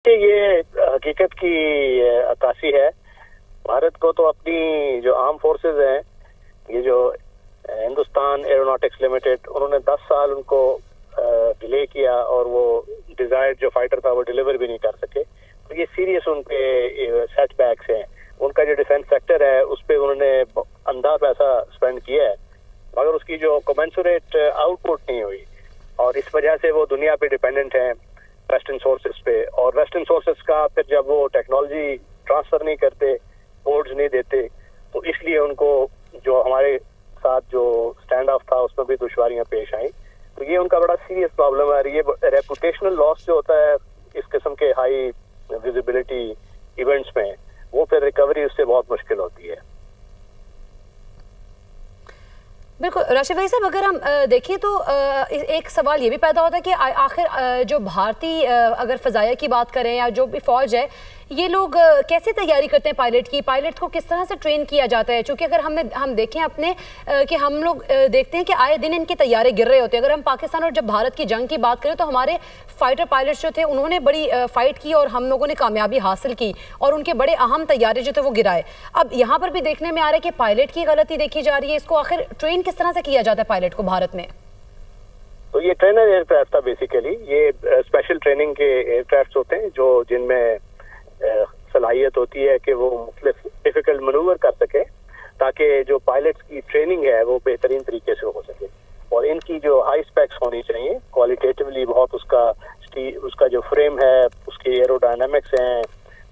देखिए, ये हकीकत की अक्कासी है। भारत को तो अपनी जो आर्म फोर्सेस हैं, ये जो हिंदुस्तान एरोनॉटिक्स लिमिटेड, उन्होंने 10 साल उनको डिले किया और वो डिजायर्ड जो फाइटर था वो डिलीवर भी नहीं कर सके। तो ये सीरियस उन पे सेटबैक्स हैं। उनका जो डिफेंस सेक्टर है उस पर उन्होंने अंधा पैसा स्पेंड किया है, मगर उसकी जो कमेंसुरेट आउटपुट नहीं हुई, और इस वजह से वो दुनिया पे डिपेंडेंट हैं वेस्टर्न सोर्सेज पे। और वेस्टर्न सोर्सेज का फिर जब वो टेक्नोलॉजी ट्रांसफर नहीं करते, कोड्स नहीं देते, तो इसलिए उनको जो हमारे साथ जो स्टैंड ऑफ था उसमें भी दुश्वारियां पेश आई। तो ये उनका बड़ा सीरियस प्रॉब्लम है। ये रेपुटेशनल लॉस जो होता है इस किस्म के हाई विजिबिलिटी इवेंट्स में, वो फिर रिकवरी उससे बहुत मुश्किल होती है। बिल्कुल राशिद भाई साहब, अगर हम देखें तो एक सवाल ये भी पैदा होता है कि आखिर जो भारतीय अगर फ़ज़ाया की बात करें या जो भी फ़ौज है, ये लोग कैसे तैयारी करते हैं पायलट की? पायलट को किस तरह से ट्रेन किया जाता है? क्योंकि अगर हम देखें अपने कि हम लोग देखते हैं कि आए दिन इनके तैयारे गिर रहे होते हैं। अगर हम पाकिस्तान और जब भारत की जंग की बात करें तो हमारे फाइटर पायलट्स जो थे उन्होंने बड़ी फाइट की और हम लोगों ने कामयाबी हासिल की और उनके बड़े अहम तैयारे जो थे वो गिराए। अब यहाँ पर भी देखने में आ रहा है कि पायलट की गलती देखी जा रही है। इसको आखिर ट्रेन किस तरह से किया जाता है पायलट को भारत में? तो ये ट्रेनर एयरक्राफ्ट था बेसिकली। ये स्पेशल ट्रेनिंग के एयरक्राफ्ट होते हैं जो जिनमें सलाहियत होती है कि वो मुख्तलिफ डिफिकल्ट मनूवर कर सके, ताकि जो पायलट्स की ट्रेनिंग है वो बेहतरीन तरीके से हो सके। और इनकी जो हाई स्पेक्स होनी चाहिए, क्वालिटेटिवली बहुत उसका जो फ्रेम है, उसकी एरोडायनामिक्स हैं,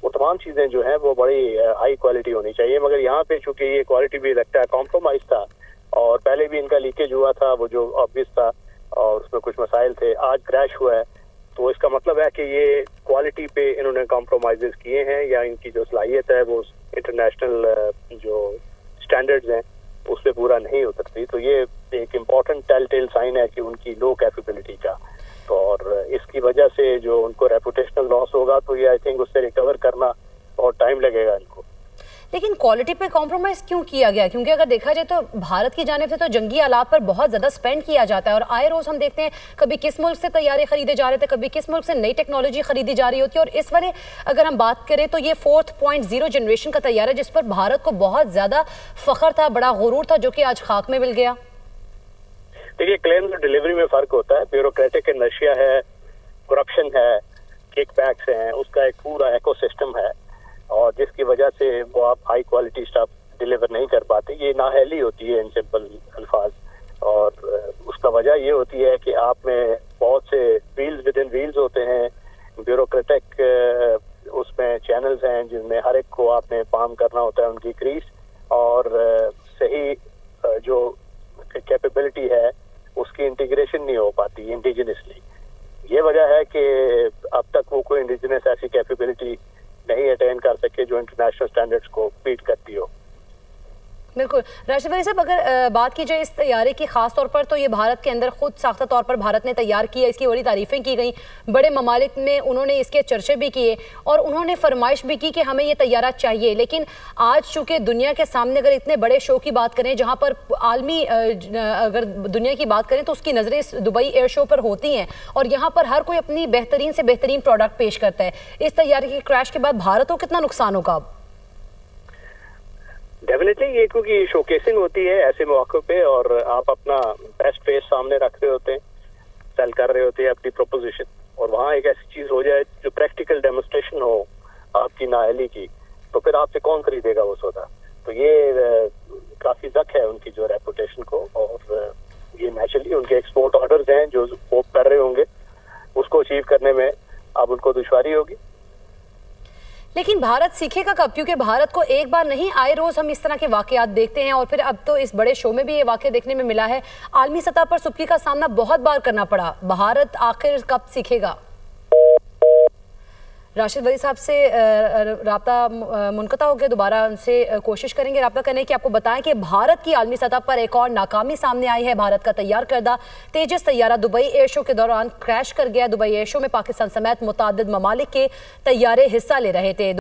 वो तमाम चीज़ें जो हैं वो बड़ी हाई क्वालिटी होनी चाहिए। मगर यहाँ पे चूंकि ये क्वालिटी भी लगता है कॉम्प्रोमाइज था, और पहले भी इनका लीकेज हुआ था वो जो ऑब्वियस था, और उसमें कुछ मसाइल थे, आज क्रैश हुआ है। तो इसका मतलब है कि ये क्वालिटी पे इन्होंने कॉम्प्रोमाइजेस किए हैं, या इनकी जो सलाहियत है वो इंटरनेशनल जो स्टैंडर्ड्स हैं उस पर पूरा नहीं उतरती। तो ये एक इम्पॉर्टेंट टेल साइन है कि उनकी लो कैपेबिलिटी का। तो और इसकी वजह से जो उनको रेपुटेशनल लॉस होगा, तो ये आई थिंक उससे रिकवर करना बहुत टाइम लगेगा इनको। लेकिन क्वालिटी पे कॉम्प्रोमाइज़ क्यों किया गया? क्योंकि अगर देखा जाए तो भारत की जानिब से तो जंगी आलात पर बहुत ज़्यादा स्पेंड किया जाता है, और आए रोज़ हम देखते हैं कभी किस मुल्क से तैयारे खरीदे जा रहे थे, कभी किस मुल्क से नई टेक्नोलॉजी खरीदी जा रही होती है। और इस वाले अगर हम बात करें तो ये 4.0 जनरेशन का तैयारा जिस पर भारत को बहुत ज़्यादा फ़ख्र था, बड़ा गुरूर था, जो कि आज खाक में मिल गया। देखिए, क्लेम्स और डिलीवरी में फ़र्क होता है। ब्यूरोक्रेटिक इनर्शिया है, करप्शन है, किकबैक्स हैं, उसका एक पूरा इकोसिस्टम है, और जिसकी वजह से वो आप हाई क्वालिटी स्टफ डिलीवर नहीं कर पाते। ये नाअहली होती है इन सिंपल अल्फाज, और उसका वजह ये होती है कि आप में बहुत से व्हील्स विद इन व्हील्स होते हैं, ब्यूरोक्रेटिक उसमें चैनल्स हैं जिनमें हर एक को आपने पाम करना होता है उनकी क्रीज, और सही जो कैपेबिलिटी है उसकी इंटीग्रेशन नहीं हो पाती इंडिजिनसली। ये वजह है कि अब तक वो कोई इंडिजिनस ऐसी कैपेबिलिटी नहीं अटेन कर सके जो इंटरनेशनल स्टैंडर्ड्स को बीट करती हो। बिल्कुल राशिद भाई साहब, अगर बात की जाए इस तैयारी की खास तौर पर, तो ये भारत के अंदर खुद साख्ता तौर पर भारत ने तैयार किया, इसकी बड़ी तारीफें की गई, बड़े ममालिक में उन्होंने इसके चर्चे भी किए और उन्होंने फरमाइश भी की कि हमें ये तैयारा चाहिए। लेकिन आज चूँकि दुनिया के सामने अगर इतने बड़े शो की बात करें, जहाँ पर आलमी अगर दुनिया की बात करें तो उसकी नज़रें इस दुबई एयर शो पर होती हैं, और यहाँ पर हर कोई अपनी बेहतरीन से बेहतरीन प्रोडक्ट पेश करता है। इस तैयारी के क्रैश के बाद भारत को कितना नुकसान होगा? अब डेफिनेटली ये क्योंकि शोकेसिंग होती है ऐसे मौक़ों पे, और आप अपना बेस्ट फेस सामने रख रहे होते हैं, सेल कर रहे होते हैं अपनी प्रोपोजिशन, और वहाँ एक ऐसी चीज़ हो जाए जो प्रैक्टिकल डेमोस्ट्रेशन हो आपकी नाअहली की, तो फिर आपसे कौन खरीदेगा वो सौदा? तो ये काफ़ी जक है उनकी जो रेपुटेशन को, और ये नेचुरली उनके एक्सपोर्ट ऑर्डर्स हैं जो होप कर रहे होंगे, उसको अचीव करने में अब उनको दुश्वारी होगी। लेकिन भारत सीखेगा कब? क्योंकि भारत को एक बार नहीं, आए रोज हम इस तरह के वाकयात देखते हैं, और फिर अब तो इस बड़े शो में भी ये वाकया देखने में मिला है। आलमी सतह पर सुबकी का सामना बहुत बार करना पड़ा, भारत आखिर कब सीखेगा? राशिद वली साहब से राब्ता मुनक़ता हो गया, दोबारा उनसे कोशिश करेंगे राब्ता करने की। आपको बताएं कि भारत की आलमी सतह पर एक और नाकामी सामने आई है। भारत का तैयार करदा तेजस तैयारा दुबई एयर शो के दौरान क्रैश कर गया। दुबई एयर शो में पाकिस्तान समेत मुतअद्दिद ममालिक के तैयारे हिस्सा ले रहे थे।